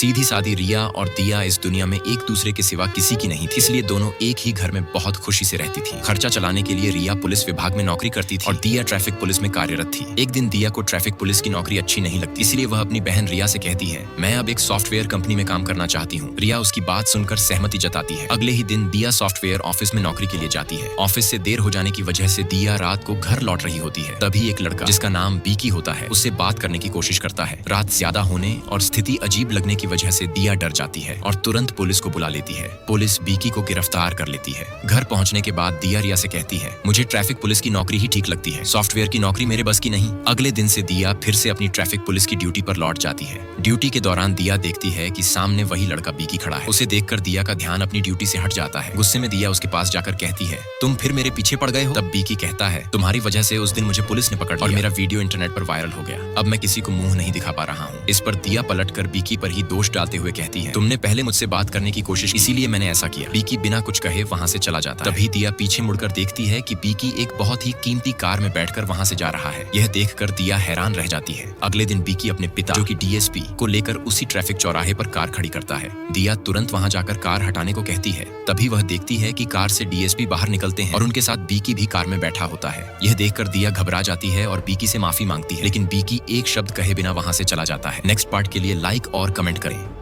सीधी सादी रिया और दिया इस दुनिया में एक दूसरे के सिवा किसी की नहीं थी, इसलिए दोनों एक ही घर में बहुत खुशी से रहती थी। खर्चा चलाने के लिए रिया पुलिस विभाग में नौकरी करती थी और दिया ट्रैफिक पुलिस में कार्यरत थी। एक दिन दिया को ट्रैफिक पुलिस की नौकरी अच्छी नहीं लगती, इसलिए वह अपनी बहन रिया से कहती है, मैं अब एक सॉफ्टवेयर कंपनी में काम करना चाहती हूँ। रिया उसकी बात सुनकर सहमति जताती है। अगले ही दिन दिया सॉफ्टवेयर ऑफिस में नौकरी के लिए जाती है। ऑफिस से देर हो जाने की वजह से दिया रात को घर लौट रही होती है। तभी एक लड़का जिसका नाम बीकी होता है उससे बात करने की कोशिश करता है। रात ज्यादा होने और स्थिति अजीब लगने की वजह से दिया डर जाती है और तुरंत पुलिस को बुला लेती है। पुलिस बीकी को गिरफ्तार कर लेती है। घर पहुंचने के बाद दिया रिया से कहती है, मुझे ट्रैफिक पुलिस की नौकरी ही ठीक लगती है, सॉफ्टवेयर की नौकरी मेरे बस की नहीं। अगले दिन से दिया फिर से अपनी ट्रैफिक पुलिस की ड्यूटी पर लौट जाती है। ड्यूटी के दौरान दिया देखती है कि सामने वही लड़का बीकी खड़ा है। उसे देखकर दिया का ध्यान अपनी ड्यूटी से हट जाता है। गुस्से में दिया उसके पास जाकर कहती है, तुम फिर मेरे पीछे पड़ गए हो। तब बीकी कहता है, तुम्हारी वजह से उस दिन मुझे पुलिस ने पकड़ लिया और मेरा वीडियो इंटरनेट पर वायरल हो गया। अब मैं किसी को मुंह नहीं दिखा पा रहा हूँ। इस पर दिया पलटकर बीकी पर ही दोष डालते हुए कहती है, तुमने पहले मुझसे बात करने की कोशिश, इसीलिए मैंने ऐसा किया। बीकी बिना कुछ कहे वहाँ से चला जाता है। तभी दिया पीछे मुड़कर देखती है कि बीकी एक बहुत ही कीमती कार में बैठकर वहाँ से जा रहा है। यह देखकर दिया हैरान रह जाती है। अगले दिन बीकी अपने पिता जो कि डीएसपी को लेकर उसी ट्रैफिक चौराहे पर कार खड़ी करता है। दिया तुरंत वहाँ जाकर कार हटाने को कहती है। तभी वह देखती है कि कार से डीएसपी बाहर निकलते हैं और उनके साथ बीकी भी कार में बैठा होता है। यह देखकर दिया घबरा जाती है और बीकी से माफी मांगती है, लेकिन बीकी एक शब्द कहे बिना वहाँ से चला जाता है। नेक्स्ट पार्ट के लिए लाइक और कमेंट करें।